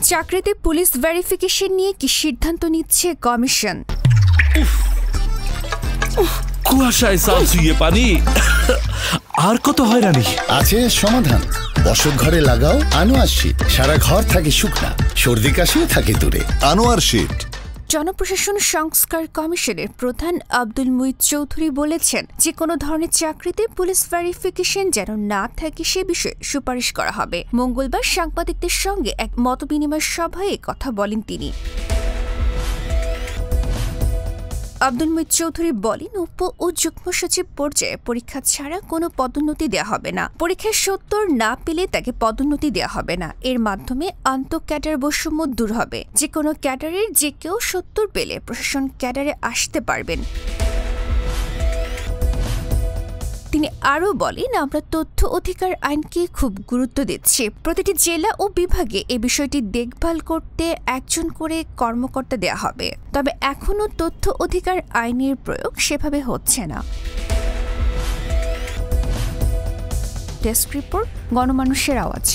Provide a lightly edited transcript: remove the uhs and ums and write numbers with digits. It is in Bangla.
চাকরিতে পুলিশ ভেরিফিকেশন নিয়ে কি সিদ্ধান্ত নিচ্ছে কমিশন? কুয়াশায় চাল চুইয়ে পানি, আর কত হয়রানি আছে সমাধান। বসত ঘরে লাগাও আনোয়ার শীট, সারা ঘর থাকে শুকনা, সর্দি কাশিও থাকে দূরে। আনোয়ার শীট। জনপ্রশাসন সংস্কার কমিশনের প্রধান আব্দুল মুইত চৌধুরী বলেছেন, যে কোনো ধরনের চাকরিতে পুলিশ ভেরিফিকেশন যেন না থাকে সে বিষয়ে সুপারিশ করা হবে। মঙ্গলবার সাংবাদিকদের সঙ্গে এক মতবিনিময় সভায় কথা বলেন তিনি। আব্দুল মুইত চৌধুরী বলেন, উপ ও যুগ্ম সচিব পর্যায়ে পরীক্ষা ছাড়া কোনো পদোন্নতি দেওয়া হবে না। পরীক্ষায় ৭০ না পেলে তাকে পদোন্নতি দেওয়া হবে না। এর মাধ্যমে আন্তঃক্যাডার বৈষম্য দূর হবে। যে কোনো ক্যাডারের যে কেউ ৭০ পেলে প্রশাসন ক্যাডারে আসতে পারবেন। তিনি আরও বলেন, আমরা তথ্য অধিকার আইনকে খুব গুরুত্ব দিচ্ছি। প্রতিটি জেলা ও বিভাগে এ বিষয়টি দেখভাল করতে একজন করে কর্মকর্তা দেওয়া হবে। তবে এখনও তথ্য অধিকার আইনের প্রয়োগ সেভাবে হচ্ছে না। ডেস্ক রিপোর্ট, গণমানুষের আওয়াজ।